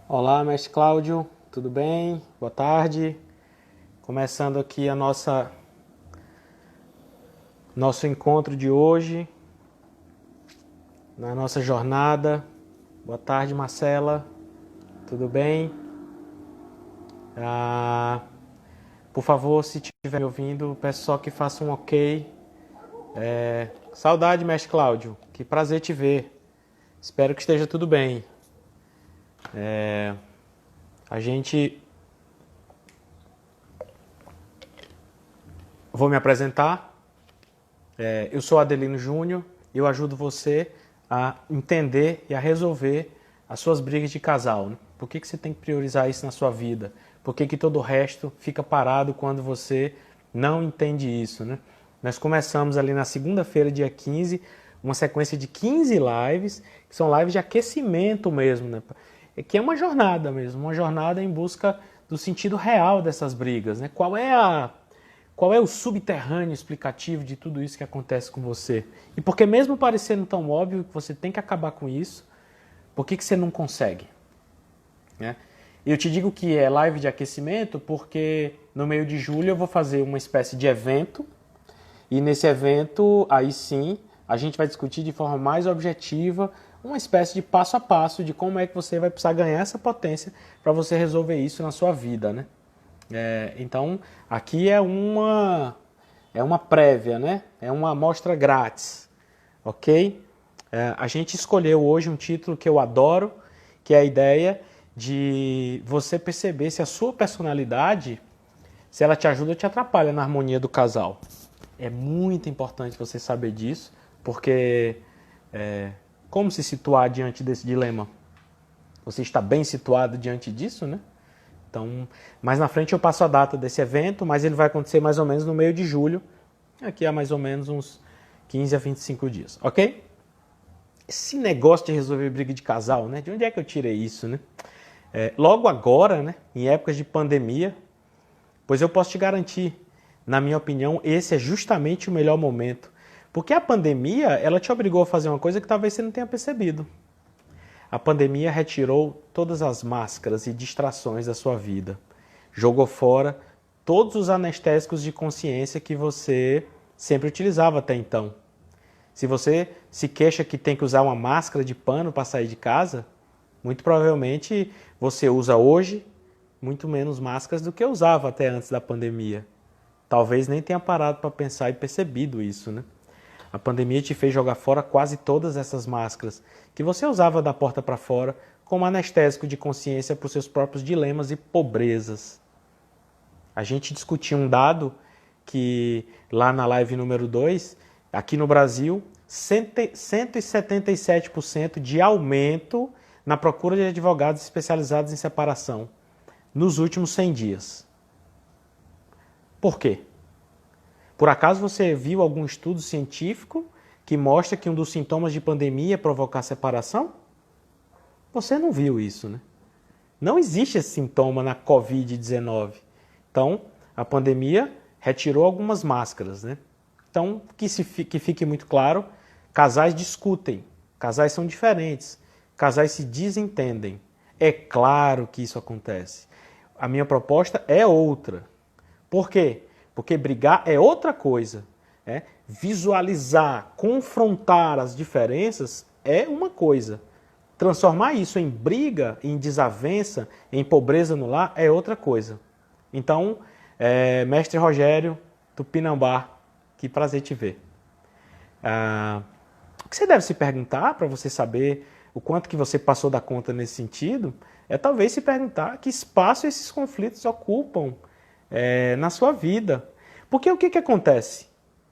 Olá, mestre Cláudio, tudo bem? Boa tarde. Começando aqui nosso encontro de hoje, na nossa jornada. Boa tarde, Marcela, tudo bem? Ah, por favor, se estiver me ouvindo, peço só que faça um ok. Saudade, mestre Cláudio, que prazer te ver. Espero que esteja tudo bem. A gente... Vou me apresentar. Eu sou Adelino Júnior e eu ajudo você a entender e a resolver as suas brigas de casal. Né? Por que você tem que priorizar isso na sua vida? Por que todo o resto fica parado quando você não entende isso? Né? Nós começamos ali na segunda-feira, dia 15, uma sequência de 15 lives, que são lives de aquecimento mesmo, né? Que é uma jornada mesmo, uma jornada em busca do sentido real dessas brigas. Né? Qual é o subterrâneo explicativo de tudo isso que acontece com você? E porque mesmo parecendo tão óbvio que você tem que acabar com isso, por que você não consegue? Né? Eu te digo que é live de aquecimento porque no meio de julho eu vou fazer uma espécie de evento e nesse evento, aí sim, a gente vai discutir de forma mais objetiva uma espécie de passo a passo de como é que você vai precisar ganhar essa potência para você resolver isso na sua vida, né? Então, aqui é uma prévia, né? É uma amostra grátis, ok? A gente escolheu hoje um título que eu adoro, que é a ideia de você perceber se a sua personalidade, se ela te ajuda ou te atrapalha na harmonia do casal. É muito importante você saber disso, porque como se situar diante desse dilema? Você está bem situado diante disso, né? Então, mais na frente eu passo a data desse evento, mas ele vai acontecer mais ou menos no meio de julho, aqui há mais ou menos uns 15 a 25 dias, ok? Esse negócio de resolver briga de casal, né? De onde é que eu tirei isso, né? Logo agora, né? Em épocas de pandemia, pois eu posso te garantir, na minha opinião, esse é justamente o melhor momento. Porque a pandemia, ela te obrigou a fazer uma coisa que talvez você não tenha percebido. A pandemia retirou todas as máscaras e distrações da sua vida. Jogou fora todos os anestésicos de consciência que você sempre utilizava até então. Se você se queixa que tem que usar uma máscara de pano para sair de casa, muito provavelmente você usa hoje muito menos máscaras do que usava até antes da pandemia. Talvez nem tenha parado para pensar e percebido isso, né? A pandemia te fez jogar fora quase todas essas máscaras que você usava da porta para fora como anestésico de consciência para os seus próprios dilemas e pobrezas. A gente discutiu um dado que lá na live número 2, aqui no Brasil, 177% de aumento na procura de advogados especializados em separação nos últimos 100 dias. Por quê? Por acaso você viu algum estudo científico que mostra que um dos sintomas de pandemia é provocar separação? Você não viu isso, né? Não existe esse sintoma na Covid-19. Então, a pandemia retirou algumas máscaras, né? Então, que fique muito claro, casais discutem, casais são diferentes, casais se desentendem. É claro que isso acontece. A minha proposta é outra. Por quê? Porque brigar é outra coisa. Visualizar, confrontar as diferenças é uma coisa. Transformar isso em briga, em desavença, em pobreza no lar é outra coisa. Então, mestre Rogério, Tupinambá, que prazer te ver. O que você deve se perguntar para você saber o quanto que você passou da conta nesse sentido, é talvez se perguntar que espaço esses conflitos ocupam na sua vida. Porque o que acontece?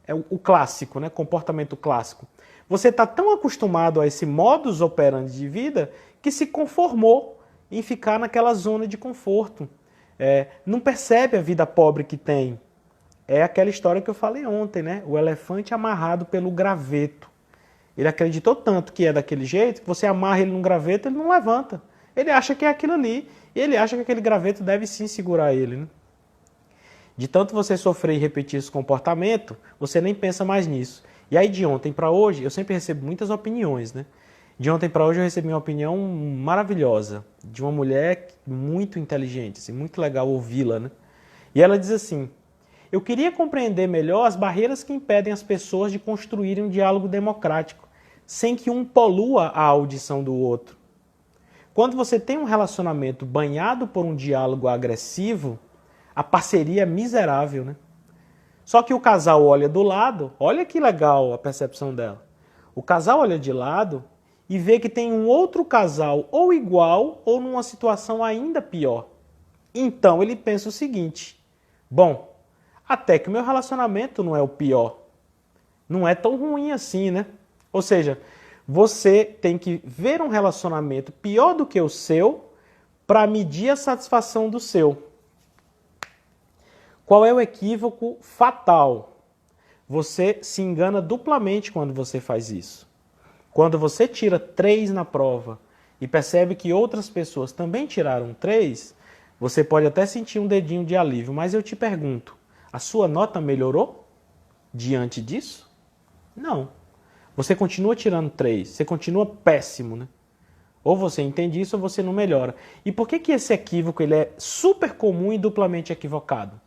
É o clássico, né? Comportamento clássico. Você está tão acostumado a esse modus operandi de vida que se conformou em ficar naquela zona de conforto. Não percebe a vida pobre que tem. É aquela história que eu falei ontem, né? O elefante amarrado pelo graveto. Ele acreditou tanto que é daquele jeito que você amarra ele num graveto, ele não levanta. Ele acha que é aquilo ali. E ele acha que aquele graveto deve sim segurar ele, né? De tanto você sofrer e repetir esse comportamento, você nem pensa mais nisso. E aí de ontem para hoje, eu sempre recebo muitas opiniões, né? De ontem para hoje eu recebi uma opinião maravilhosa de uma mulher muito inteligente, assim, muito legal ouvi-la, né? E ela diz assim: eu queria compreender melhor as barreiras que impedem as pessoas de construírem um diálogo democrático, sem que um polua a audição do outro. Quando você tem um relacionamento banhado por um diálogo agressivo, a parceria é miserável, né? Só que o casal olha do lado, olha que legal a percepção dela. O casal olha de lado e vê que tem um outro casal ou igual ou numa situação ainda pior. Então ele pensa o seguinte: bom, até que o meu relacionamento não é o pior. Não é tão ruim assim, né? Ou seja, você tem que ver um relacionamento pior do que o seu para medir a satisfação do seu. Qual é o equívoco fatal? Você se engana duplamente quando você faz isso. Quando você tira 3 na prova e percebe que outras pessoas também tiraram 3, você pode até sentir um dedinho de alívio, mas eu te pergunto, a sua nota melhorou diante disso? Não. Você continua tirando 3, você continua péssimo, né? Ou você entende isso ou você não melhora. E por que esse equívoco ele é super comum e duplamente equivocado?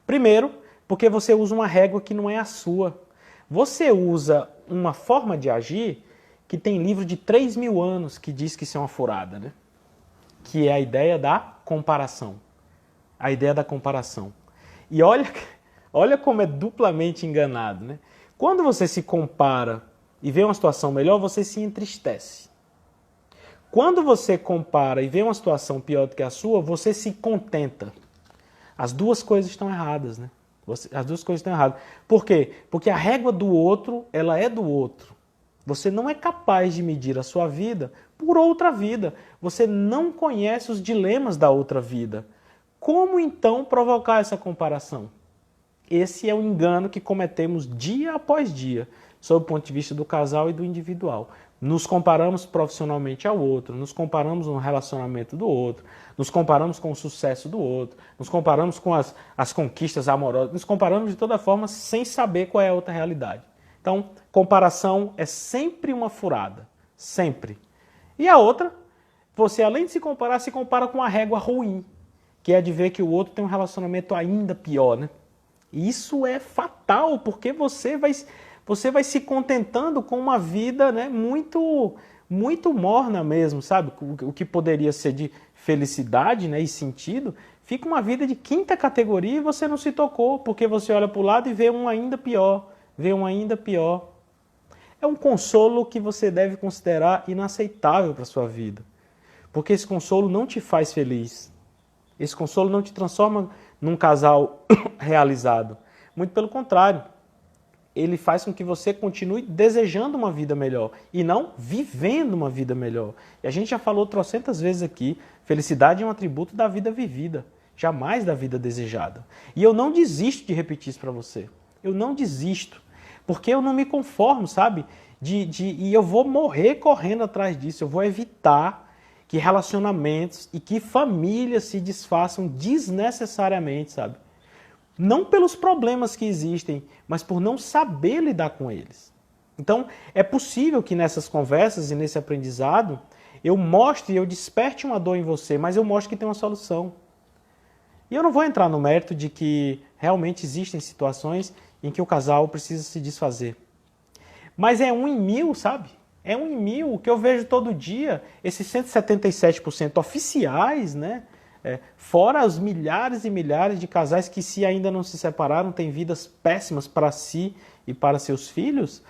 Primeiro, porque você usa uma régua que não é a sua. Você usa uma forma de agir que tem livro de 3.000 anos que diz que isso é uma furada, né? Que é a ideia da comparação. A ideia da comparação. E olha como é duplamente enganado, né? Quando você se compara e vê uma situação melhor, você se entristece. Quando você compara e vê uma situação pior do que a sua, você se contenta. As duas coisas estão erradas, né? As duas coisas estão erradas. Por quê? Porque a régua do outro, ela é do outro. Você não é capaz de medir a sua vida por outra vida. Você não conhece os dilemas da outra vida. Como então provocar essa comparação? Esse é o engano que cometemos dia após dia, sob o ponto de vista do casal e do individual. Nos comparamos profissionalmente ao outro, nos comparamos no relacionamento do outro, nos comparamos com o sucesso do outro, nos comparamos com as conquistas amorosas, nos comparamos de toda forma sem saber qual é a outra realidade. Então, comparação é sempre uma furada, sempre. E a outra, você além de se compara com a régua ruim, que é de ver que o outro tem um relacionamento ainda pior, né? E isso é fatal, porque você vai se contentando com uma vida, né, muito morna mesmo, sabe? O que poderia ser de felicidade, né, e sentido, fica uma vida de 5ª categoria e você não se tocou, porque você olha para o lado e vê um ainda pior, vê um ainda pior. É um consolo que você deve considerar inaceitável para a sua vida, porque esse consolo não te faz feliz. Esse consolo não te transforma num casal realizado. Muito pelo contrário. Ele faz com que você continue desejando uma vida melhor e não vivendo uma vida melhor. E a gente já falou trocentas vezes aqui, felicidade é um atributo da vida vivida, jamais da vida desejada. E eu não desisto de repetir isso para você. Eu não desisto, porque eu não me conformo, sabe? E eu vou morrer correndo atrás disso, eu vou evitar que relacionamentos e que famílias se desfaçam desnecessariamente, sabe? Não pelos problemas que existem, mas por não saber lidar com eles. Então, é possível que nessas conversas e nesse aprendizado, eu mostre, eu desperte uma dor em você, mas eu mostre que tem uma solução. E eu não vou entrar no mérito de que realmente existem situações em que o casal precisa se desfazer. Mas é 1 em 1.000, sabe? É 1 em 1.000 que eu vejo todo dia, esses 177% oficiais, né? Fora os milhares e milhares de casais que, se ainda não se separaram, têm vidas péssimas para si e para seus filhos,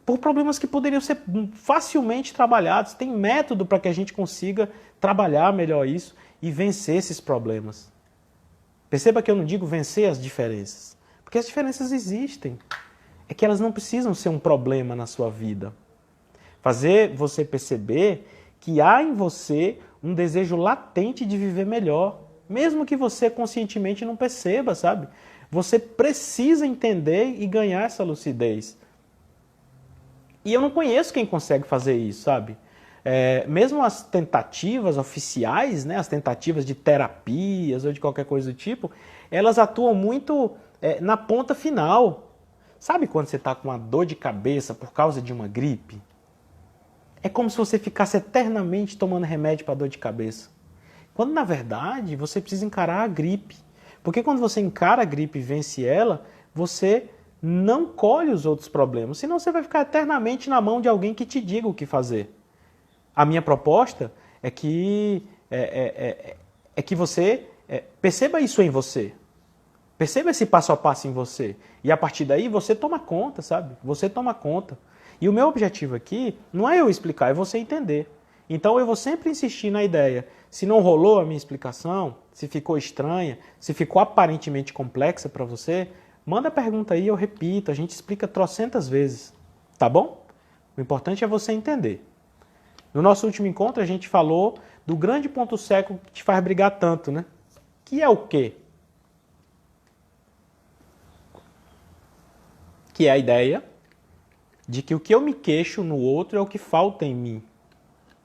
por problemas que poderiam ser facilmente trabalhados. Tem método para que a gente consiga trabalhar melhor isso e vencer esses problemas. Perceba que eu não digo vencer as diferenças, porque as diferenças existem. É que elas não precisam ser um problema na sua vida. Fazer você perceber que há em você um desejo latente de viver melhor, mesmo que você conscientemente não perceba, sabe? Você precisa entender e ganhar essa lucidez. E eu não conheço quem consegue fazer isso, sabe? Mesmo as tentativas oficiais, né, as tentativas de terapias ou de qualquer coisa do tipo, elas atuam muito na ponta final. Sabe quando você está com uma dor de cabeça por causa de uma gripe? É como se você ficasse eternamente tomando remédio para dor de cabeça. Quando, na verdade, você precisa encarar a gripe. Porque quando você encara a gripe e vence ela, você não colhe os outros problemas. Senão você vai ficar eternamente na mão de alguém que te diga o que fazer. A minha proposta é que, você perceba isso em você. Perceba esse passo a passo em você. E a partir daí você toma conta, sabe? Você toma conta. E o meu objetivo aqui não é eu explicar, é você entender. Então eu vou sempre insistir na ideia. Se não rolou a minha explicação, se ficou estranha, se ficou aparentemente complexa para você, manda a pergunta aí, eu repito, a gente explica trocentas vezes. Tá bom? O importante é você entender. No nosso último encontro a gente falou do grande ponto cego que te faz brigar tanto, né? Que é o quê? Que é a ideia de que o que eu me queixo no outro é o que falta em mim.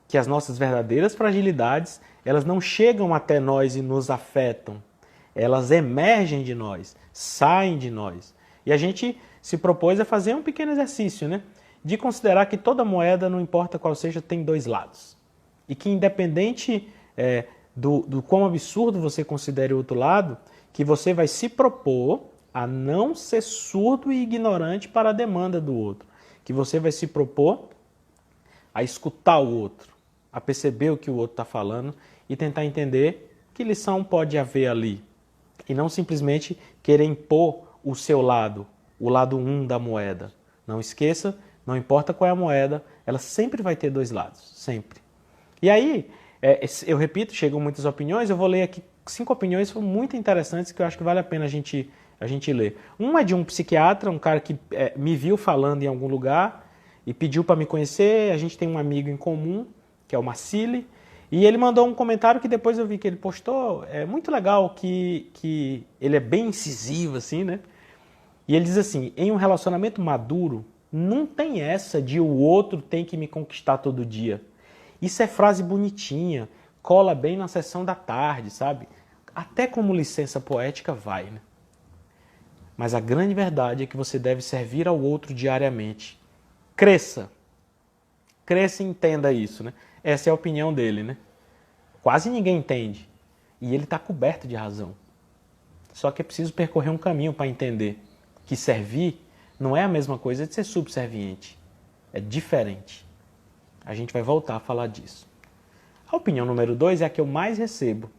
Que as nossas verdadeiras fragilidades, elas não chegam até nós e nos afetam. Elas emergem de nós, saem de nós. E a gente se propôs a fazer um pequeno exercício, né? De considerar que toda moeda, não importa qual seja, tem dois lados. E que independente do quão absurdo você considere o outro lado, que você vai se propor a não ser surdo e ignorante para a demanda do outro. Que você vai se propor a escutar o outro, a perceber o que o outro está falando e tentar entender que lição pode haver ali. E não simplesmente querer impor o seu lado, o lado da moeda. Não esqueça, não importa qual é a moeda, ela sempre vai ter dois lados, sempre. E aí, eu repito, chegam muitas opiniões, eu vou ler aqui 5 opiniões muito interessantes que eu acho que vale a pena a gente ler. Um é de um psiquiatra, um cara que me viu falando em algum lugar e pediu para me conhecer. A gente tem um amigo em comum, que é o Marcili, e ele mandou um comentário que depois eu vi que ele postou. É muito legal que ele é bem incisivo, assim, né? E ele diz assim, em um relacionamento maduro, não tem essa de o outro tem que me conquistar todo dia. Isso é frase bonitinha, cola bem na sessão da tarde, sabe? Até como licença poética vai, né? Mas a grande verdade é que você deve servir ao outro diariamente. Cresça. Cresça e entenda isso, né? Essa é a opinião dele, né? Quase ninguém entende. E ele está coberto de razão. Só que é preciso percorrer um caminho para entender que servir não é a mesma coisa de ser subserviente. É diferente. A gente vai voltar a falar disso. A opinião número 2 é a que eu mais recebo.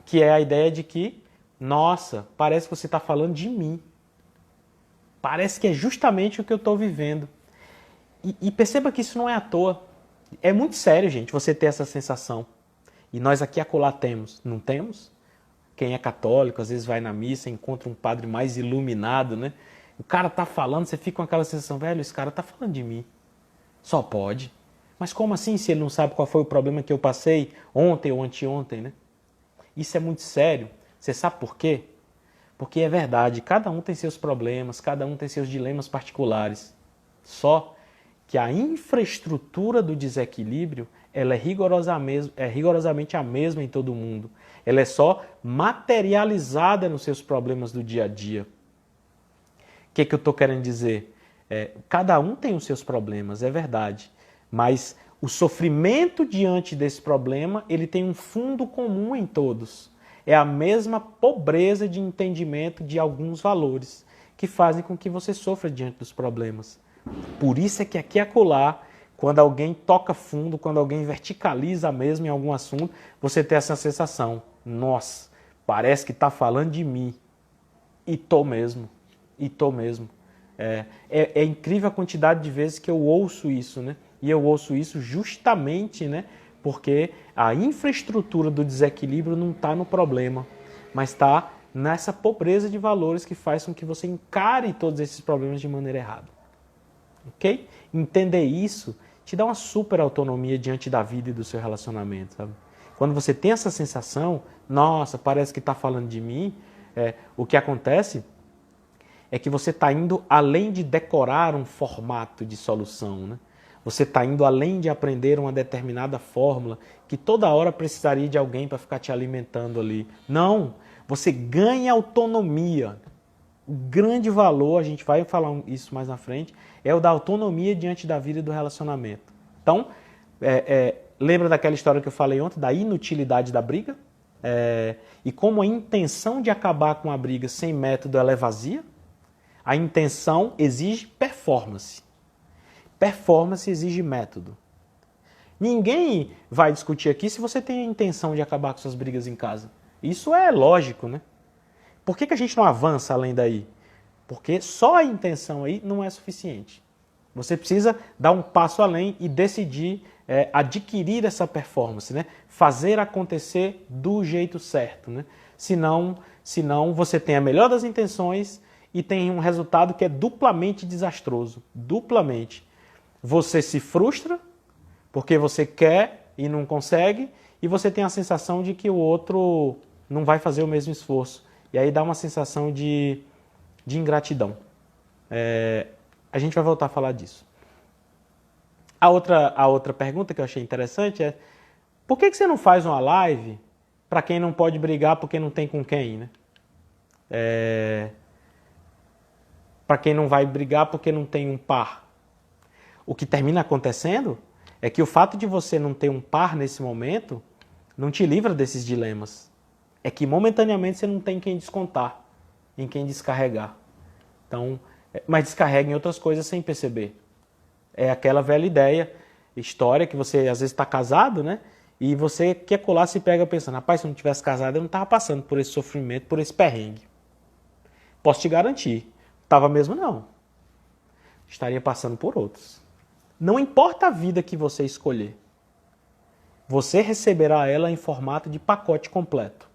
Que é a ideia de que, nossa, parece que você está falando de mim. Parece que é justamente o que eu estou vivendo. E perceba que isso não é à toa. É muito sério, gente, você ter essa sensação. E nós aqui acolá temos, não temos? Quem é católico, às vezes vai na missa, encontra um padre mais iluminado, né? O cara tá falando, você fica com aquela sensação, velho, esse cara tá falando de mim. Só pode. Mas como assim se ele não sabe qual foi o problema que eu passei ontem ou anteontem, né? Isso é muito sério. Você sabe por quê? Porque é verdade, cada um tem seus problemas, cada um tem seus dilemas particulares. Só que a infraestrutura do desequilíbrio ela é rigorosamente a mesma em todo mundo. Ela é só materializada nos seus problemas do dia a dia. O que eu estou querendo dizer? Cada um tem os seus problemas, é verdade. Mas o sofrimento diante desse problema, ele tem um fundo comum em todos. É a mesma pobreza de entendimento de alguns valores que fazem com que você sofra diante dos problemas. Por isso é que aqui e acolá, quando alguém toca fundo, quando alguém verticaliza mesmo em algum assunto, você tem essa sensação, nossa, parece que está falando de mim. E tô mesmo. É incrível a quantidade de vezes que eu ouço isso, né? E eu ouço isso justamente, né? Porque a infraestrutura do desequilíbrio não está no problema, mas está nessa pobreza de valores que faz com que você encare todos esses problemas de maneira errada. Ok? Entender isso te dá uma super autonomia diante da vida e do seu relacionamento, sabe? Quando você tem essa sensação, nossa, parece que está falando de mim, o que acontece é que você está indo além de decorar um formato de solução, né? Você está indo além de aprender uma determinada fórmula que toda hora precisaria de alguém para ficar te alimentando ali. Não, você ganha autonomia. o grande valor, a gente vai falar isso mais na frente, é o da autonomia diante da vida e do relacionamento. Então, lembra daquela história que eu falei ontem, da inutilidade da briga? E como a intenção de acabar com a briga sem método ela é vazia? A intenção exige performance. Performance exige método. Ninguém vai discutir aqui se você tem a intenção de acabar com suas brigas em casa. Isso é lógico, né? Por que a gente não avança além daí? Porque só a intenção aí não é suficiente. Você precisa dar um passo além e decidir adquirir essa performance, né? Fazer acontecer do jeito certo, né? Senão você tem a melhor das intenções e tem um resultado que é duplamente desastroso. Duplamente. Você se frustra porque você quer e não consegue, e você tem a sensação de que o outro não vai fazer o mesmo esforço. E aí dá uma sensação de ingratidão. A gente vai voltar a falar disso. A outra pergunta que eu achei interessante é: por que você não faz uma live para quem não pode brigar porque não tem com quem, né? Para quem não vai brigar porque não tem um par. O que termina acontecendo é que o fato de você não ter um par nesse momento não te livra desses dilemas. É que momentaneamente você não tem quem descontar, em quem descarregar. Então, mas descarrega em outras coisas sem perceber. É aquela velha história que você às vezes está casado, né? E você quer colar, se pega pensando: rapaz, se eu não tivesse casado, eu não estava passando por esse sofrimento, por esse perrengue. Posso te garantir, estava mesmo não. Estaria passando por outros. Não importa a vida que você escolher, você receberá ela em formato de pacote completo.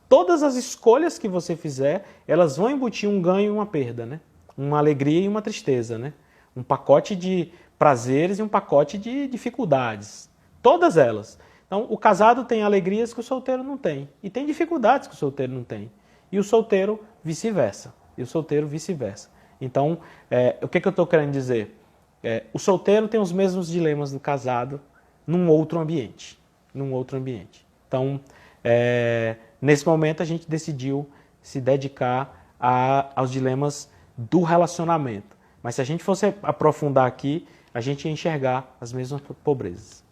Todas as escolhas que você fizer, elas vão embutir um ganho e uma perda, né? Uma alegria e uma tristeza, né? Um pacote de prazeres e um pacote de dificuldades. Todas elas. Então, o casado tem alegrias que o solteiro não tem. E tem dificuldades que o solteiro não tem. E o solteiro vice-versa. Então, o que eu estou querendo dizer? O solteiro tem os mesmos dilemas do casado num outro ambiente. Então, nesse momento a gente decidiu se dedicar aos dilemas do relacionamento. Mas se a gente fosse aprofundar aqui, a gente ia enxergar as mesmas pobrezas.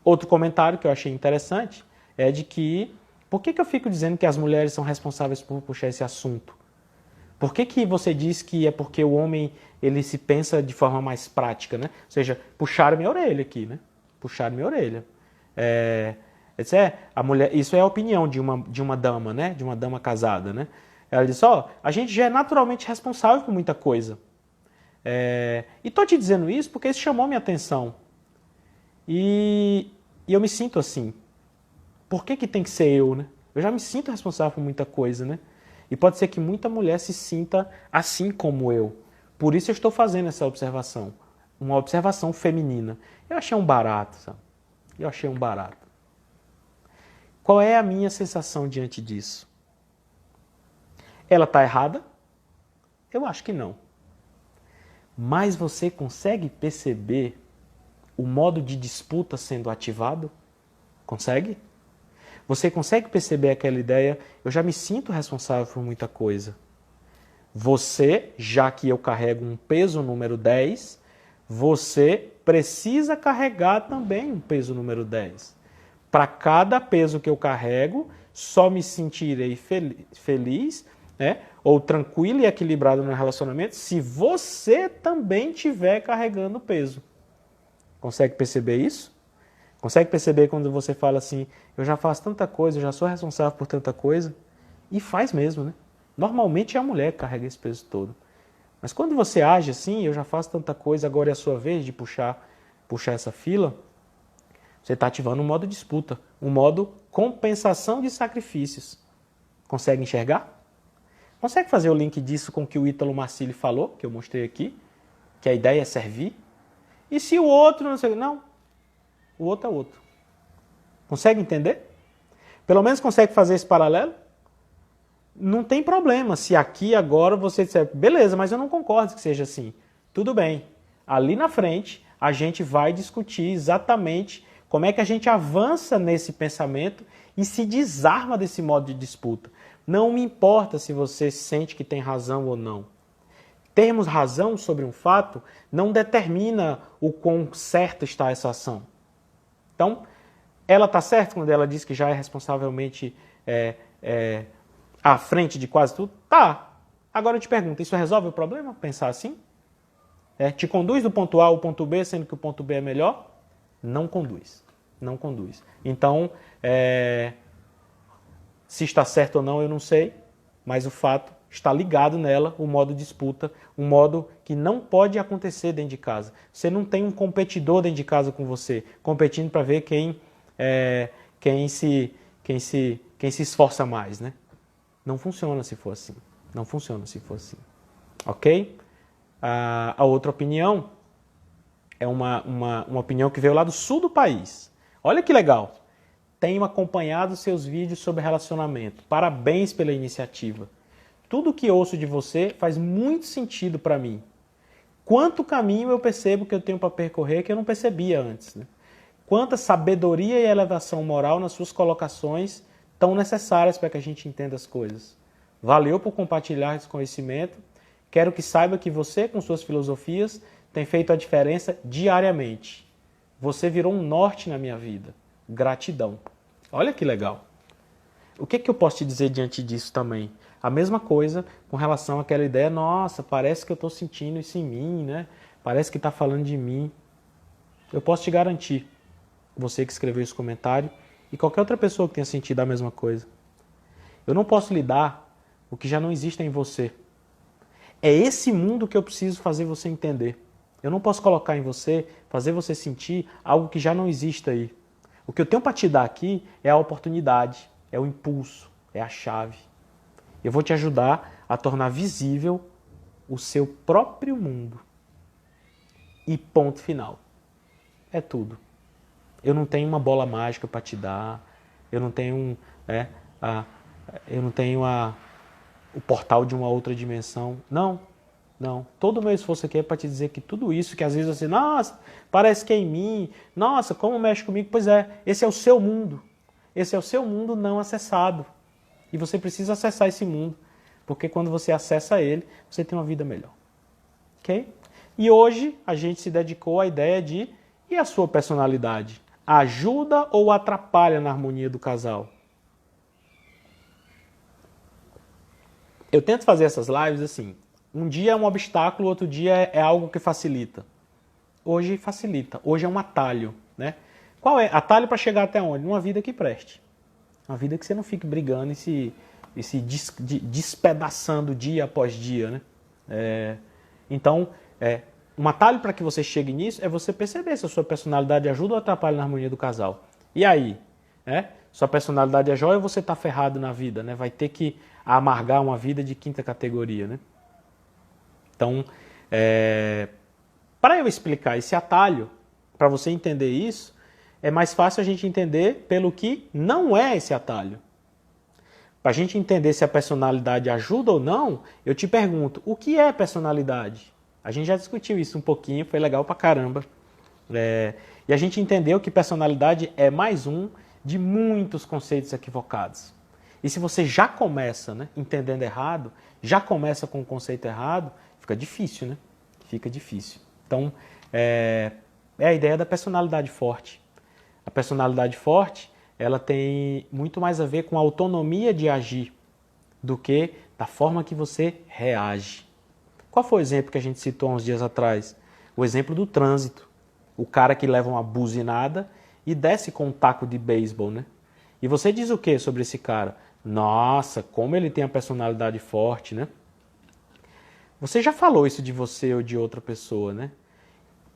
Outro comentário que eu achei interessante é de que, por que eu fico dizendo que as mulheres são responsáveis por puxar esse assunto? Por que você diz que é porque o homem ele se pensa de forma mais prática, né? Ou seja, puxaram minha orelha aqui, né? Puxaram minha orelha. A mulher, isso é a opinião de uma dama, né? De uma dama casada, né? Ela diz: a gente já é naturalmente responsável por muita coisa. E estou te dizendo isso porque isso chamou minha atenção. E eu me sinto assim. Por que tem que ser eu, né? Eu já me sinto responsável por muita coisa, né? E pode ser que muita mulher se sinta assim como eu. Por isso eu estou fazendo essa observação. Uma observação feminina. Eu achei um barato, sabe? Qual é a minha sensação diante disso? Ela está errada? Eu acho que não. Mas você consegue perceber o modo de disputa sendo ativado? Consegue? Você consegue perceber aquela ideia: eu já me sinto responsável por muita coisa. Você, já que eu carrego um peso número 10, você precisa carregar também um peso número 10. Para cada peso que eu carrego, só me sentirei feliz, né, ou tranquilo e equilibrado no relacionamento se você também estiver carregando o peso. Consegue perceber isso? Consegue perceber quando você fala assim: eu já faço tanta coisa, eu já sou responsável por tanta coisa? E faz mesmo, né? Normalmente é a mulher que carrega esse peso todo. Mas quando você age assim: eu já faço tanta coisa, agora é a sua vez de puxar essa fila, você está ativando um modo disputa, um modo compensação de sacrifícios. Consegue enxergar? Consegue fazer o link disso com o que o Ítalo Marcilli falou, que eu mostrei aqui? Que a ideia é servir? E se o outro não sei... Não. O outro é outro. Consegue entender? Pelo menos consegue fazer esse paralelo? Não tem problema se aqui agora você disser: beleza, mas eu não concordo que seja assim. Tudo bem. Ali na frente a gente vai discutir exatamente como é que a gente avança nesse pensamento e se desarma desse modo de disputa. Não me importa se você sente que tem razão ou não. Termos razão sobre um fato não determina o quão certa está essa ação. Então, ela está certa quando ela diz que já é responsavelmente à frente de quase tudo? Tá. Agora eu te pergunto, isso resolve o problema? Pensar assim? Te conduz do ponto A ao ponto B, sendo que o ponto B é melhor? Não conduz. Não conduz. Então, se está certo ou não, eu não sei, mas o fato está ligado nela, o modo disputa, um modo que não pode acontecer dentro de casa. Você não tem um competidor dentro de casa com você, competindo para ver quem se esforça mais, né? Não funciona se for assim. Não funciona se for assim. Ok? A outra opinião é uma opinião que veio lá do sul do país. Olha que legal. Tenho acompanhado seus vídeos sobre relacionamento. Parabéns pela iniciativa. Tudo que ouço de você faz muito sentido para mim. Quanto caminho eu percebo que eu tenho para percorrer que eu não percebia antes, né? Quanta sabedoria e elevação moral nas suas colocações tão necessárias para que a gente entenda as coisas. Valeu por compartilhar esse conhecimento. Quero que saiba que você, com suas filosofias, tem feito a diferença diariamente. Você virou um norte na minha vida. Gratidão. Olha que legal. O que eu posso te dizer diante disso também? A mesma coisa com relação àquela ideia, nossa, parece que eu estou sentindo isso em mim, né? Parece que está falando de mim. Eu posso te garantir, você que escreveu esse comentário e qualquer outra pessoa que tenha sentido a mesma coisa. Eu não posso lhe dar o que já não existe em você. É esse mundo que eu preciso fazer você entender. Eu não posso colocar em você, fazer você sentir algo que já não existe aí. O que eu tenho para te dar aqui é a oportunidade, é o impulso, é a chave. Eu vou te ajudar a tornar visível o seu próprio mundo. E ponto final. É tudo. Eu não tenho uma bola mágica para te dar. Eu não tenho, o portal de uma outra dimensão. Não. Todo meu esforço aqui é para te dizer que tudo isso, que às vezes você, nossa, parece que é em mim. Nossa, como mexe comigo? Pois é, esse é o seu mundo. Esse é o seu mundo não acessado. E você precisa acessar esse mundo, porque quando você acessa ele, você tem uma vida melhor. Ok? E hoje a gente se dedicou à ideia de, e a sua personalidade? Ajuda ou atrapalha na harmonia do casal? Eu tento fazer essas lives assim, um dia é um obstáculo, outro dia é algo que facilita. Hoje facilita, hoje é um atalho, né? Qual é? Atalho para chegar até onde? Numa vida que preste. Uma vida que você não fique brigando e se despedaçando dia após dia, né? Então, um atalho para que você chegue nisso é você perceber se a sua personalidade ajuda ou atrapalha na harmonia do casal. E aí? Sua personalidade é jóia ou você está ferrado na vida, né? Vai ter que amargar uma vida de quinta categoria, né? Então, para eu explicar esse atalho, para você entender isso, é mais fácil a gente entender pelo que não é esse atalho. Para a gente entender se a personalidade ajuda ou não, eu te pergunto, o que é personalidade? A gente já discutiu isso um pouquinho, foi legal pra caramba. E a gente entendeu que personalidade é mais um de muitos conceitos equivocados. E se você já começa, né, entendendo errado, já começa com o conceito errado, fica difícil, né? Fica difícil. Então, é a ideia da personalidade forte. A personalidade forte, ela tem muito mais a ver com a autonomia de agir do que da forma que você reage. Qual foi o exemplo que a gente citou há uns dias atrás? O exemplo do trânsito. O cara que leva uma buzinada e desce com um taco de beisebol, né? E você diz o que sobre esse cara? Nossa, como ele tem a personalidade forte, né? Você já falou isso de você ou de outra pessoa, né?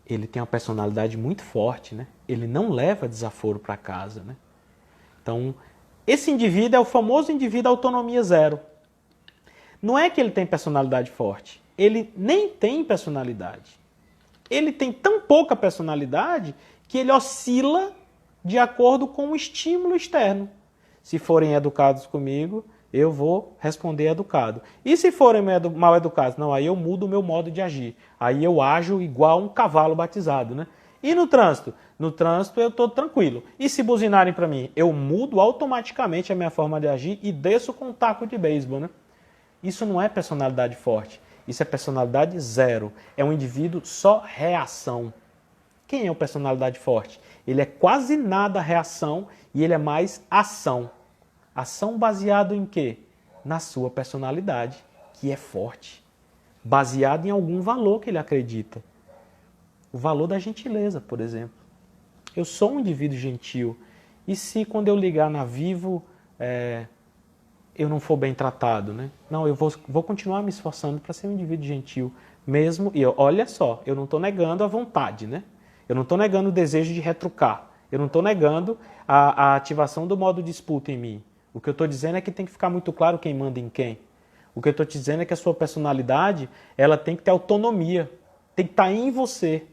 Ele tem uma personalidade muito forte, né? Ele não leva desaforo para casa, né? Então, esse indivíduo é o famoso indivíduo autonomia zero. Não é que ele tem personalidade forte. Ele nem tem personalidade. Ele tem tão pouca personalidade que ele oscila de acordo com o estímulo externo. Se forem educados comigo, eu vou responder educado. E se forem mal educados? Não, aí eu mudo o meu modo de agir. Aí eu ajo igual um cavalo batizado, né? E no trânsito? No trânsito eu estou tranquilo. E se buzinarem para mim? Eu mudo automaticamente a minha forma de agir e desço com um taco de beisebol, né? Isso não é personalidade forte. Isso é personalidade zero. É um indivíduo só reação. Quem é o personalidade forte? Ele é quase nada reação e ele é mais ação. Ação baseado em quê? Na sua personalidade, que é forte. Baseado em algum valor que ele acredita. O valor da gentileza, por exemplo. Eu sou um indivíduo gentil. E se quando eu ligar na Vivo, eu não for bem tratado, né? Não, eu vou continuar me esforçando para ser um indivíduo gentil. Mesmo, e olha só, eu não estou negando a vontade, né? Eu não estou negando o desejo de retrucar. Eu não estou negando a ativação do modo disputa em mim. O que eu estou dizendo é que tem que ficar muito claro quem manda em quem. O que eu estou te dizendo é que a sua personalidade, ela tem que ter autonomia. Tem que estar em você.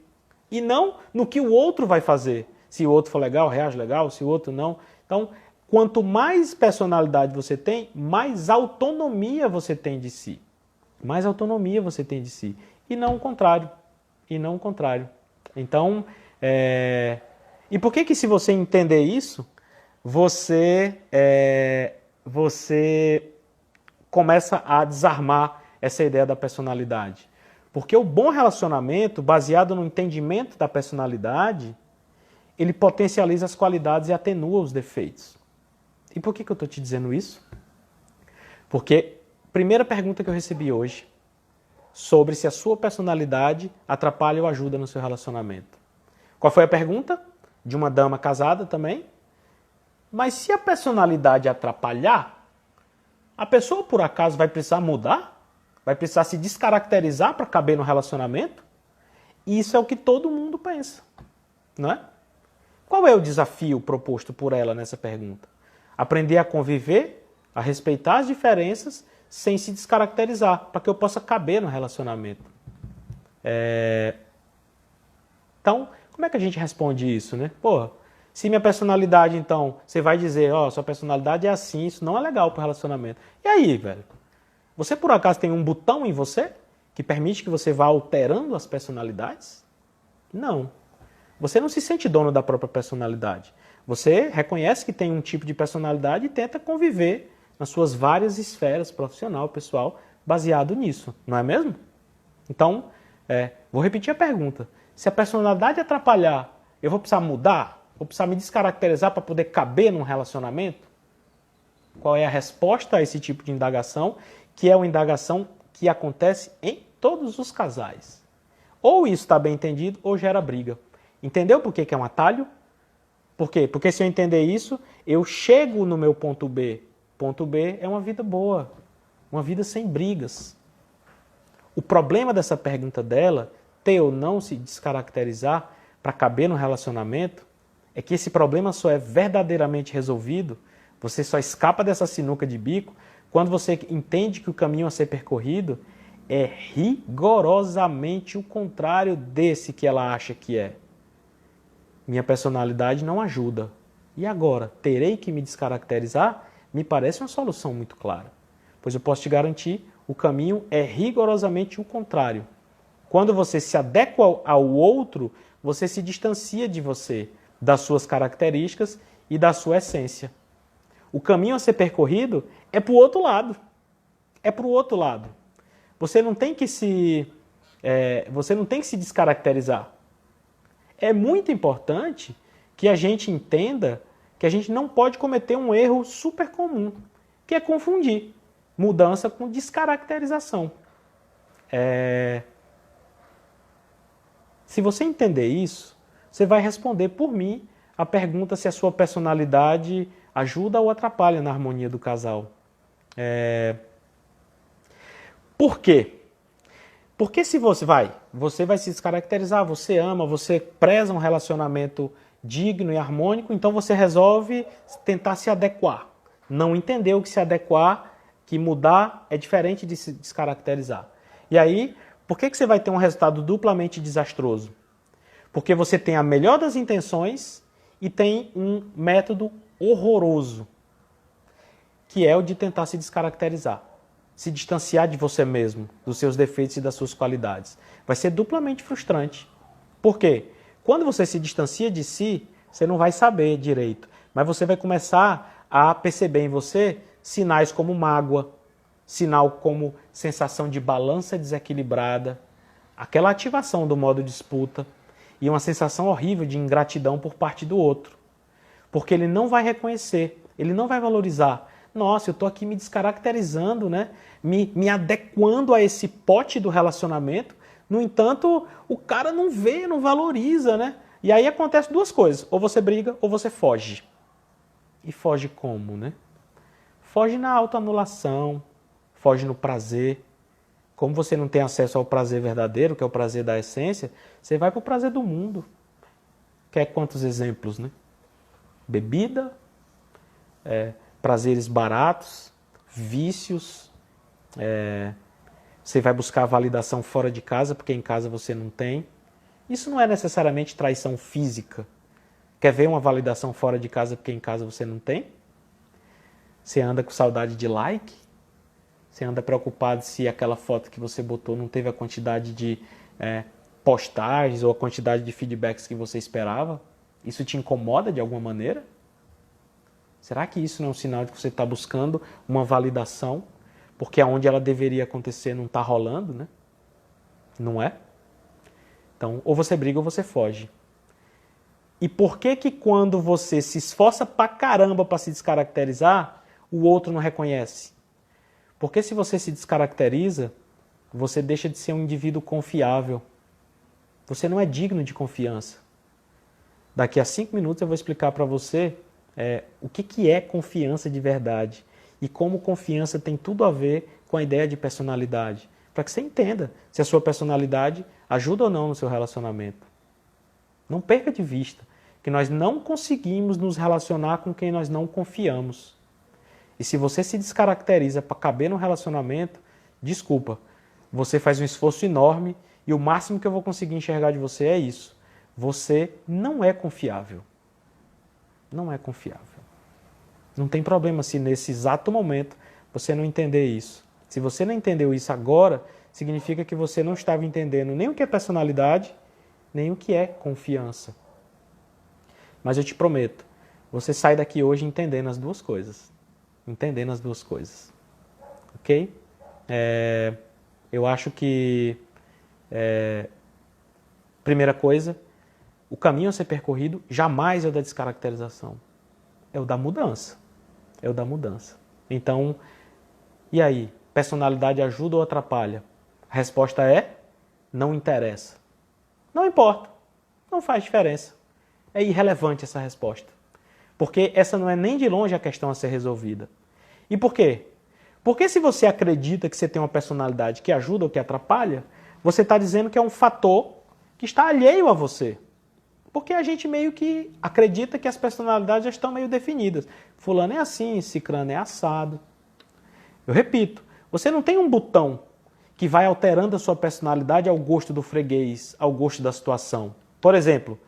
E não no que o outro vai fazer. Se o outro for legal, reage legal. Se o outro não. Então, quanto mais personalidade você tem, mais autonomia você tem de si. Mais autonomia você tem de si. E não o contrário. E não o contrário. Então, e por que se você entender isso, você começa a desarmar essa ideia da personalidade? Porque o bom relacionamento, baseado no entendimento da personalidade, ele potencializa as qualidades e atenua os defeitos. E por que eu estou te dizendo isso? Porque, primeira pergunta que eu recebi hoje, sobre se a sua personalidade atrapalha ou ajuda no seu relacionamento. Qual foi a pergunta? De uma dama casada também. Mas se a personalidade atrapalhar, a pessoa por acaso vai precisar mudar? Vai precisar se descaracterizar para caber no relacionamento? Isso é o que todo mundo pensa, não é? Qual é o desafio proposto por ela nessa pergunta? Aprender a conviver, a respeitar as diferenças, sem se descaracterizar, para que eu possa caber no relacionamento. Então, como é que a gente responde isso, né? Porra, se minha personalidade, então, você vai dizer, sua personalidade é assim, isso não é legal para o relacionamento. E aí, velho? Você, por acaso, tem um botão em você que permite que você vá alterando as personalidades? Não. Você não se sente dono da própria personalidade. Você reconhece que tem um tipo de personalidade e tenta conviver nas suas várias esferas, profissional, pessoal, baseado nisso, não é mesmo? Então, vou repetir a pergunta. Se a personalidade atrapalhar, eu vou precisar mudar? Vou precisar me descaracterizar para poder caber num relacionamento? Qual é a resposta a esse tipo de indagação, que é uma indagação que acontece em todos os casais? Ou isso está bem entendido, ou gera briga. Entendeu por que é um atalho? Por quê? Porque se eu entender isso, eu chego no meu ponto B. Ponto B é uma vida boa, uma vida sem brigas. O problema dessa pergunta dela, ter ou não se descaracterizar para caber no relacionamento, é que esse problema só é verdadeiramente resolvido, você só escapa dessa sinuca de bico, quando você entende que o caminho a ser percorrido é rigorosamente o contrário desse que ela acha que é. Minha personalidade não ajuda. E agora, terei que me descaracterizar? Me parece uma solução muito clara. Pois eu posso te garantir, o caminho é rigorosamente o contrário. Quando você se adequa ao outro, você se distancia de você, das suas características e da sua essência. O caminho a ser percorrido é para o outro lado. É para o outro lado. Você não tem que se descaracterizar. É muito importante que a gente entenda que a gente não pode cometer um erro super comum, que é confundir mudança com descaracterização. Se você entender isso, você vai responder por mim a pergunta se a sua personalidade ajuda ou atrapalha na harmonia do casal. Por quê? Porque se você vai se descaracterizar, você ama, você preza um relacionamento digno e harmônico, então você resolve tentar se adequar. Não entendeu que se adequar, que mudar é diferente de se descaracterizar. E aí, por que você vai ter um resultado duplamente desastroso? Porque você tem a melhor das intenções e tem um método horroroso, que é o de tentar se descaracterizar. Se distanciar de você mesmo, dos seus defeitos e das suas qualidades. Vai ser duplamente frustrante. Por quê? Quando você se distancia de si, você não vai saber direito, mas você vai começar a perceber em você sinais como mágoa, sinal como sensação de balança desequilibrada, aquela ativação do modo disputa e uma sensação horrível de ingratidão por parte do outro. Porque ele não vai reconhecer, ele não vai valorizar. Nossa, eu estou aqui me descaracterizando, né? Me adequando a esse pote do relacionamento. No entanto, o cara não vê, não valoriza, né? E aí acontece duas coisas. Ou você briga ou você foge. E foge como, né? Foge na autoanulação, foge no prazer. Como você não tem acesso ao prazer verdadeiro, que é o prazer da essência, você vai para o prazer do mundo. Quer quantos exemplos, né? Bebida, prazeres baratos, vícios, você vai buscar validação fora de casa, porque em casa você não tem. Isso não é necessariamente traição física. Quer ver uma validação fora de casa, porque em casa você não tem? Você anda com saudade de like? Você anda preocupado se aquela foto que você botou não teve a quantidade de postagens ou a quantidade de feedbacks que você esperava? Isso te incomoda de alguma maneira? Será que isso não é um sinal de que você está buscando uma validação? Porque aonde ela deveria acontecer não está rolando, né? Não é? Então, ou você briga ou você foge. E por que que quando você se esforça pra caramba para se descaracterizar, o outro não reconhece? Porque se você se descaracteriza, você deixa de ser um indivíduo confiável. Você não é digno de confiança. Daqui a 5 minutos eu vou explicar para você o que é confiança de verdade e como confiança tem tudo a ver com a ideia de personalidade, para que você entenda se a sua personalidade ajuda ou não no seu relacionamento. Não perca de vista que nós não conseguimos nos relacionar com quem nós não confiamos. E se você se descaracteriza para caber no relacionamento, desculpa, você faz um esforço enorme e o máximo que eu vou conseguir enxergar de você é isso. Você não é confiável. Não é confiável. Não tem problema se nesse exato momento você não entender isso. Se você não entendeu isso agora, significa que você não estava entendendo nem o que é personalidade, nem o que é confiança. Mas eu te prometo, você sai daqui hoje entendendo as duas coisas. Entendendo as duas coisas. Ok? Eu acho que, primeira coisa, o caminho a ser percorrido jamais é o da descaracterização. É o da mudança. É o da mudança. Então, e aí? Personalidade ajuda ou atrapalha? A resposta é: não interessa. Não importa. Não faz diferença. É irrelevante essa resposta. Porque essa não é nem de longe a questão a ser resolvida. E por quê? Porque se você acredita que você tem uma personalidade que ajuda ou que atrapalha, você está dizendo que é um fator que está alheio a você. Porque a gente meio que acredita que as personalidades já estão meio definidas. Fulano é assim, cicrano é assado. Eu repito, você não tem um botão que vai alterando a sua personalidade ao gosto do freguês, ao gosto da situação. Por exemplo,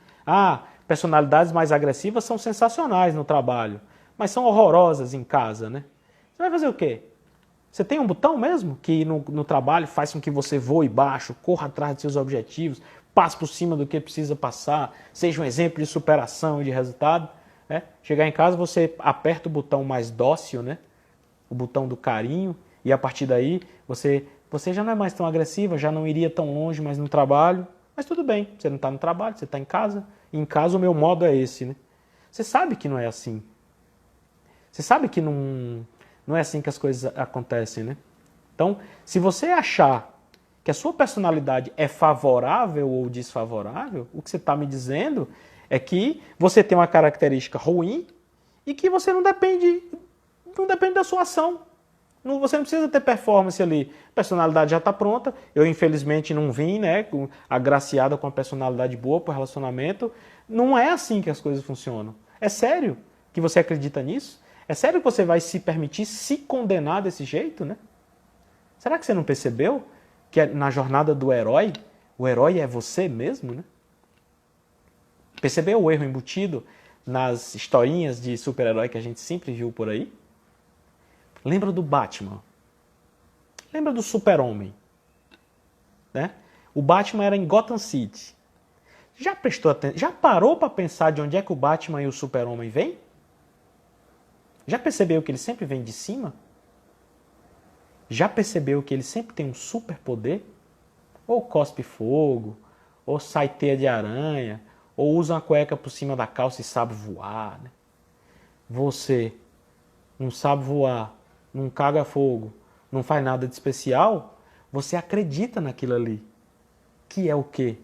personalidades mais agressivas são sensacionais no trabalho, mas são horrorosas em casa, né? Você vai fazer o quê? Você tem um botão mesmo que no trabalho faz com que você voe baixo, corra atrás de seus objetivos, passe por cima do que precisa passar, seja um exemplo de superação e de resultado. Né? Chegar em casa, você aperta o botão mais dócil, né? O botão do carinho, e a partir daí você já não é mais tão agressiva, já não iria tão longe mais no trabalho. Mas tudo bem, você não está no trabalho, você está em casa. E em casa o meu modo é esse. Né? Você sabe que não é assim. Você sabe que não é assim que as coisas acontecem. Né? Então, se você achar que a sua personalidade é favorável ou desfavorável, o que você está me dizendo é que você tem uma característica ruim e que você não depende da sua ação. Você não precisa ter performance ali. A personalidade já está pronta. Eu, infelizmente, não vim, né, agraciada com a personalidade boa para o relacionamento. Não é assim que as coisas funcionam. É sério que você acredita nisso? É sério que você vai se permitir se condenar desse jeito, né? Será que você não percebeu que na jornada do herói, o herói é você mesmo, né? Percebeu o erro embutido nas historinhas de super-herói que a gente sempre viu por aí? Lembra do Batman? Lembra do Super-Homem? Né? O Batman era em Gotham City. Já parou para pensar de onde é que o Batman e o Super-Homem vêm? Já percebeu que ele sempre vem de cima? Já percebeu que ele sempre tem um superpoder? Ou cospe fogo, ou sai teia de aranha, ou usa uma cueca por cima da calça e sabe voar, né? Você não sabe voar, não caga fogo, não faz nada de especial, você acredita naquilo ali. Que é o quê?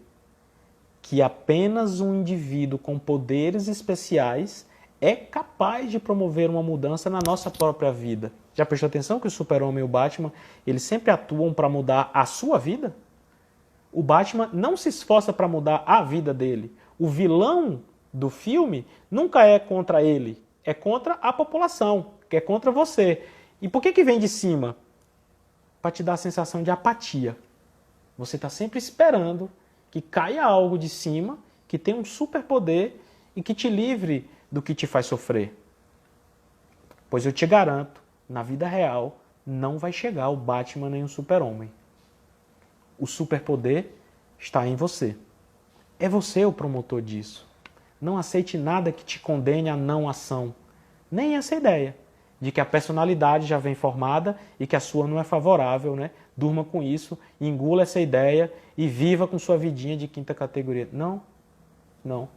Que apenas um indivíduo com poderes especiais é capaz de promover uma mudança na nossa própria vida. Já prestou atenção que o Super-Homem e o Batman, eles sempre atuam para mudar a sua vida? O Batman não se esforça para mudar a vida dele. O vilão do filme nunca é contra ele, é contra a população, que é contra você. E por que vem de cima? Para te dar a sensação de apatia. Você está sempre esperando que caia algo de cima, que tem um superpoder e que te livre do que te faz sofrer. Pois eu te garanto, na vida real, não vai chegar o Batman nem o Super-Homem. O superpoder está em você. É você o promotor disso. Não aceite nada que te condene à não ação. Nem essa ideia de que a personalidade já vem formada e que a sua não é favorável, né? Durma com isso, engula essa ideia e viva com sua vidinha de quinta categoria. Não, não.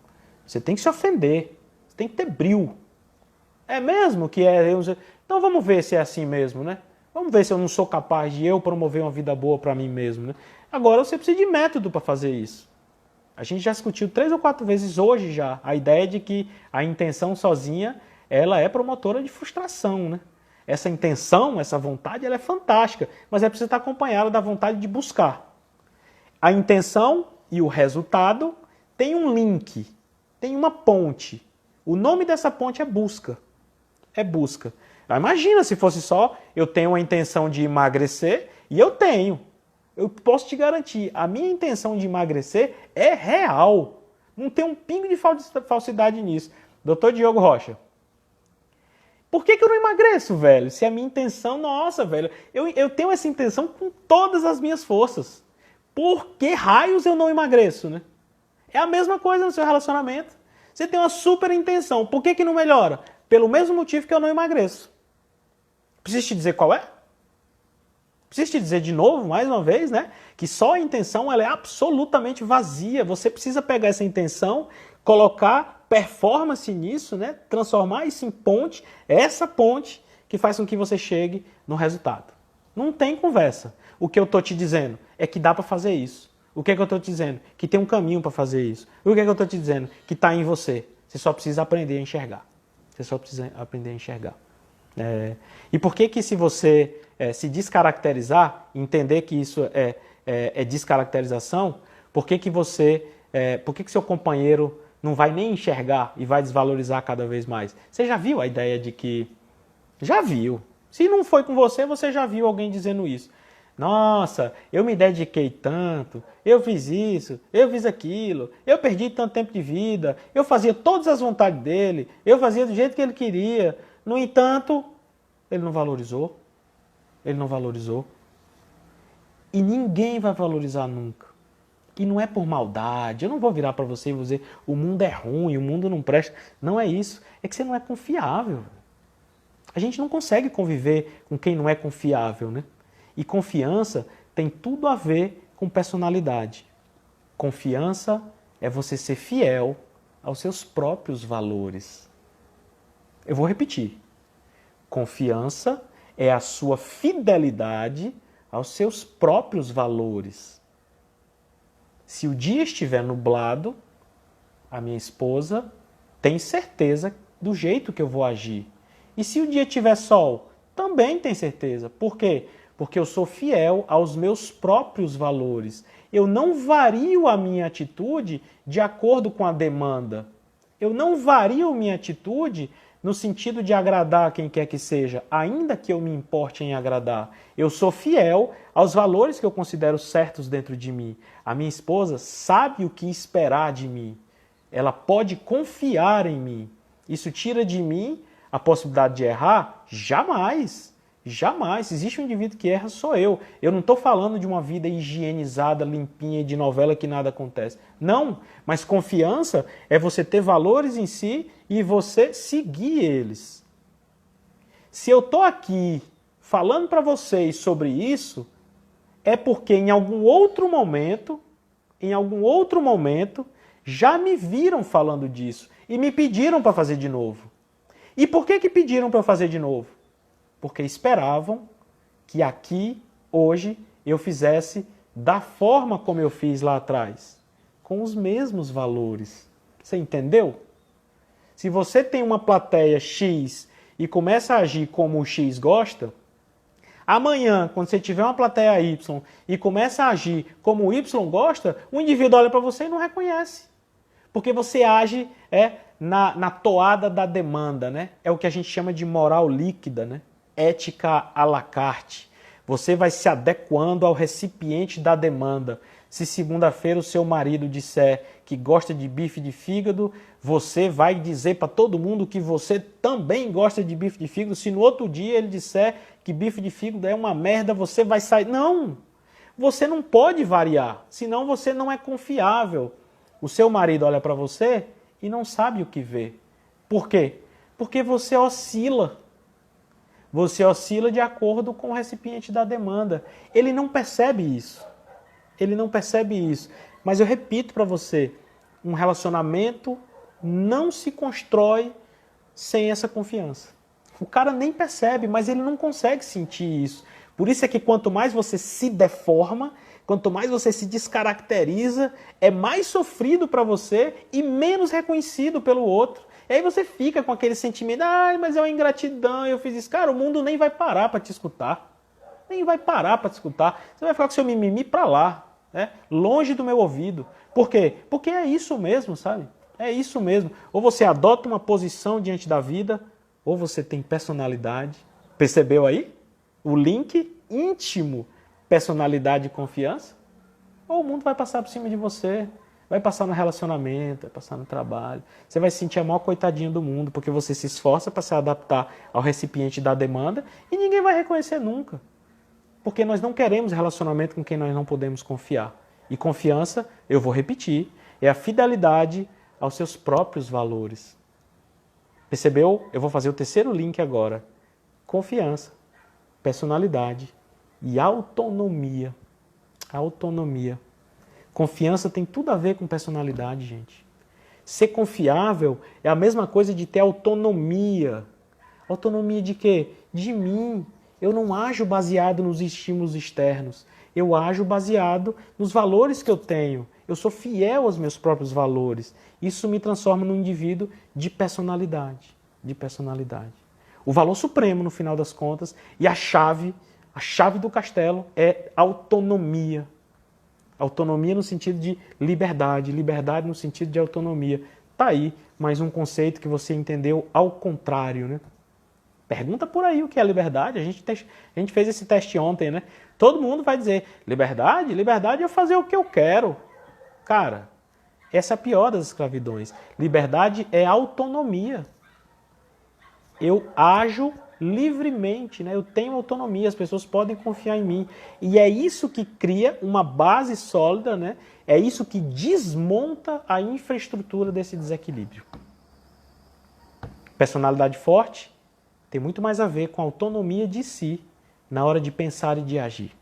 Você tem que se ofender, você tem que ter brio. É mesmo que é... Então vamos ver se é assim mesmo, né? Vamos ver se eu não sou capaz de eu promover uma vida boa para mim mesmo, né? Agora você precisa de método para fazer isso. A gente já discutiu 3 ou 4 vezes hoje já a ideia de que a intenção sozinha, ela é promotora de frustração, né? Essa intenção, essa vontade, ela é fantástica, mas é preciso estar acompanhada da vontade de buscar. A intenção e o resultado tem um link, tem uma ponte. O nome dessa ponte é busca. É busca. Imagina se fosse só, eu tenho a intenção de emagrecer e eu tenho. Eu posso te garantir, a minha intenção de emagrecer é real. Não tem um pingo de falsidade nisso. Doutor Diogo Rocha, por que eu não emagreço, velho? Se a minha intenção, nossa, velho, eu tenho essa intenção com todas as minhas forças. Por que raios eu não emagreço, né? É a mesma coisa no seu relacionamento. Você tem uma super intenção, por que não melhora? Pelo mesmo motivo que eu não emagreço. Preciso te dizer qual é? Preciso te dizer de novo, mais uma vez, né? Que só a intenção ela é absolutamente vazia. Você precisa pegar essa intenção, colocar performance nisso, né? Transformar isso em ponte, essa ponte que faz com que você chegue no resultado. Não tem conversa. O que eu estou te dizendo é que dá para fazer isso. O que é que eu estou te dizendo? Que tem um caminho para fazer isso. O que é que eu estou te dizendo? Que está em você. Você só precisa aprender a enxergar. Você só precisa aprender a enxergar. E por que se você se descaracterizar, entender que isso é descaracterização, por que seu companheiro não vai nem enxergar e vai desvalorizar cada vez mais? Você já viu a ideia de que... Já viu. Se não foi com você, você já viu alguém dizendo isso. Nossa, eu me dediquei tanto, eu fiz isso, eu fiz aquilo, eu perdi tanto tempo de vida, eu fazia todas as vontades dele, eu fazia do jeito que ele queria. No entanto, ele não valorizou. Ele não valorizou. E ninguém vai valorizar nunca. E não é por maldade. Eu não vou virar para você e vou dizer o mundo é ruim, o mundo não presta. Não é isso. É que você não é confiável. A gente não consegue conviver com quem não é confiável, né? E confiança tem tudo a ver com personalidade. Confiança é você ser fiel aos seus próprios valores. Eu vou repetir. Confiança é a sua fidelidade aos seus próprios valores. Se o dia estiver nublado, a minha esposa tem certeza do jeito que eu vou agir. E se o dia tiver sol, também tem certeza. Por quê? Porque eu sou fiel aos meus próprios valores. Eu não vario a minha atitude de acordo com a demanda. Eu não vario minha atitude no sentido de agradar quem quer que seja, ainda que eu me importe em agradar. Eu sou fiel aos valores que eu considero certos dentro de mim. A minha esposa sabe o que esperar de mim. Ela pode confiar em mim. Isso tira de mim a possibilidade de errar? Jamais. Jamais. Existe um indivíduo que erra, sou eu. Eu não estou falando de uma vida higienizada, limpinha, de novela que nada acontece. Não, mas confiança é você ter valores em si e você seguir eles. Se eu estou aqui falando para vocês sobre isso, é porque em algum outro momento, já me viram falando disso e me pediram para fazer de novo. E por que pediram para eu fazer de novo? Porque esperavam que aqui, hoje, eu fizesse da forma como eu fiz lá atrás, com os mesmos valores. Você entendeu? Se você tem uma plateia X e começa a agir como o X gosta, amanhã, quando você tiver uma plateia Y e começa a agir como o Y gosta, o indivíduo olha para você e não reconhece. Porque você age na toada da demanda, né? É o que a gente chama de moral líquida, né? Ética à la carte. Você vai se adequando ao recipiente da demanda. Se segunda-feira o seu marido disser que gosta de bife de fígado, você vai dizer para todo mundo que você também gosta de bife de fígado. Se no outro dia ele disser que bife de fígado é uma merda, você vai sair. Não! Você não pode variar, senão você não é confiável. O seu marido olha para você e não sabe o que ver. Por quê? Porque você oscila. Você oscila de acordo com o recipiente da demanda. Ele não percebe isso. Ele não percebe isso. Mas eu repito para você, um relacionamento não se constrói sem essa confiança. O cara nem percebe, mas ele não consegue sentir isso. Por isso é que quanto mais você se deforma, quanto mais você se descaracteriza, é mais sofrido para você e menos reconhecido pelo outro. E aí você fica com aquele sentimento, mas é uma ingratidão, eu fiz isso. Cara, o mundo nem vai parar para te escutar. Nem vai parar para te escutar. Você vai ficar com seu mimimi para lá, né? Longe do meu ouvido. Por quê? Porque é isso mesmo, sabe? É isso mesmo. Ou você adota uma posição diante da vida, ou você tem personalidade. Percebeu aí? O link íntimo, personalidade e confiança. Ou o mundo vai passar por cima de você. Vai passar no relacionamento, vai passar no trabalho. Você vai se sentir a maior coitadinha do mundo, porque você se esforça para se adaptar ao recipiente da demanda e ninguém vai reconhecer nunca. Porque nós não queremos relacionamento com quem nós não podemos confiar. E confiança, eu vou repetir, é a fidelidade aos seus próprios valores. Percebeu? Eu vou fazer o terceiro link agora. Confiança, personalidade e autonomia. Autonomia. Confiança tem tudo a ver com personalidade, gente. Ser confiável é a mesma coisa de ter autonomia. Autonomia de quê? De mim. Eu não ajo baseado nos estímulos externos. Eu ajo baseado nos valores que eu tenho. Eu sou fiel aos meus próprios valores. Isso me transforma num indivíduo de personalidade. De personalidade. O valor supremo, no final das contas, e a chave do castelo é autonomia. Autonomia no sentido de liberdade, liberdade no sentido de autonomia. Tá aí mais um conceito que você entendeu ao contrário, né? Pergunta por aí o que é liberdade. A gente fez esse teste ontem, né? Todo mundo vai dizer, liberdade? Liberdade é fazer o que eu quero. Cara, essa é a pior das escravidões. Liberdade é autonomia. Eu ajo livremente, né? Eu tenho autonomia, as pessoas podem confiar em mim. E é isso que cria uma base sólida, né? É isso que desmonta a infraestrutura desse desequilíbrio. Personalidade forte tem muito mais a ver com a autonomia de si na hora de pensar e de agir.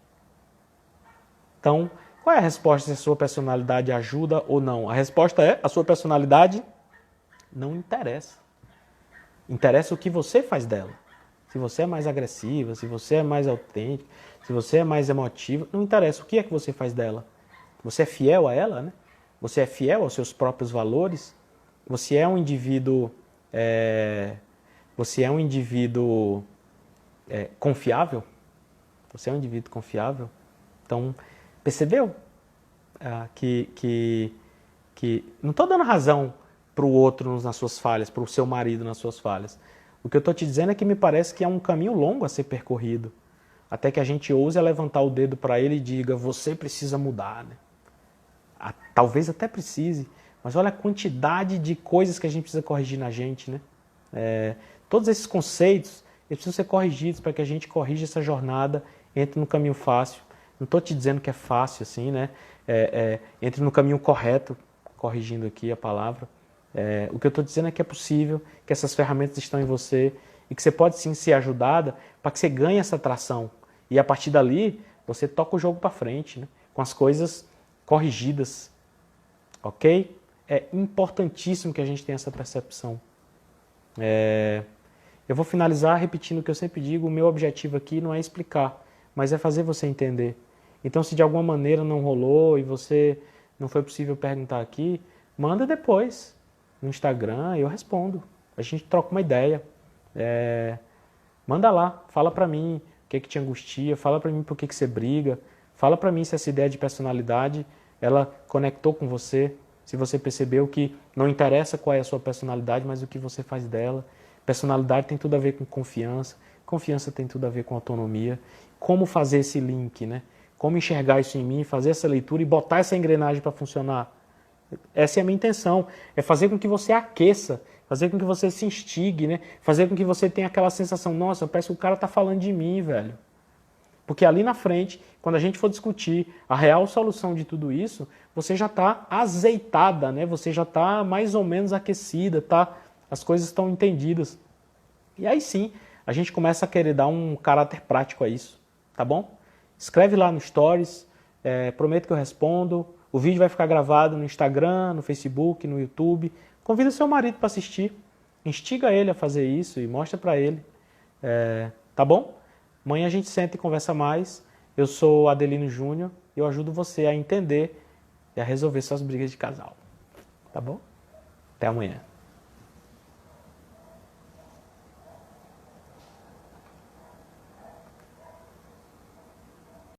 Então, qual é a resposta se a sua personalidade ajuda ou não? A resposta é, a sua personalidade não interessa. Interessa o que você faz dela. Se você é mais agressiva, se você é mais autêntica, se você é mais emotiva, não interessa o que é que você faz dela. Você é fiel a ela, né? Você é fiel aos seus próprios valores. Você é um indivíduo, confiável. Você é um indivíduo confiável. Então, percebeu que não estou dando razão para o outro nas suas falhas, para o seu marido nas suas falhas. O que eu estou te dizendo é que me parece que é um caminho longo a ser percorrido, até que a gente ouse levantar o dedo para ele e diga, você precisa mudar. Né? Talvez até precise, mas olha a quantidade de coisas que a gente precisa corrigir na gente. Né? Todos esses conceitos eles precisam ser corrigidos para que a gente corrija essa jornada, entre no caminho fácil. Não estou te dizendo que é fácil assim, né? Entre no caminho correto, corrigindo aqui a palavra. O que eu estou dizendo é que é possível, que essas ferramentas estão em você e que você pode sim ser ajudada para que você ganhe essa tração. E a partir dali, você toca o jogo para frente, né? Com as coisas corrigidas. Ok? É importantíssimo que a gente tenha essa percepção. Eu vou finalizar repetindo o que eu sempre digo, o meu objetivo aqui não é explicar, mas é fazer você entender. Então, se de alguma maneira não rolou e você não foi possível perguntar aqui, manda depois no Instagram e eu respondo. A gente troca uma ideia. Manda lá, fala pra mim o que te angustia, fala pra mim por que você briga, fala pra mim se essa ideia de personalidade ela conectou com você, se você percebeu que não interessa qual é a sua personalidade, mas o que você faz dela. Personalidade tem tudo a ver com confiança, confiança tem tudo a ver com autonomia. Como fazer esse link, né? Como enxergar isso em mim, fazer essa leitura e botar essa engrenagem para funcionar. Essa é a minha intenção, é fazer com que você aqueça, fazer com que você se instigue, né? Fazer com que você tenha aquela sensação, nossa, parece que o cara está falando de mim, velho. Porque ali na frente, quando a gente for discutir a real solução de tudo isso, você já está azeitada, né? Você já está mais ou menos aquecida, tá? As coisas estão entendidas. E aí sim, a gente começa a querer dar um caráter prático a isso, tá bom? Escreve lá no Stories, prometo que eu respondo. O vídeo vai ficar gravado no Instagram, no Facebook, no YouTube. Convida seu marido para assistir. Instiga ele a fazer isso e mostra para ele. Tá bom? Amanhã a gente senta e conversa mais. Eu sou Adelino Júnior e eu ajudo você a entender e a resolver suas brigas de casal. Tá bom? Até amanhã.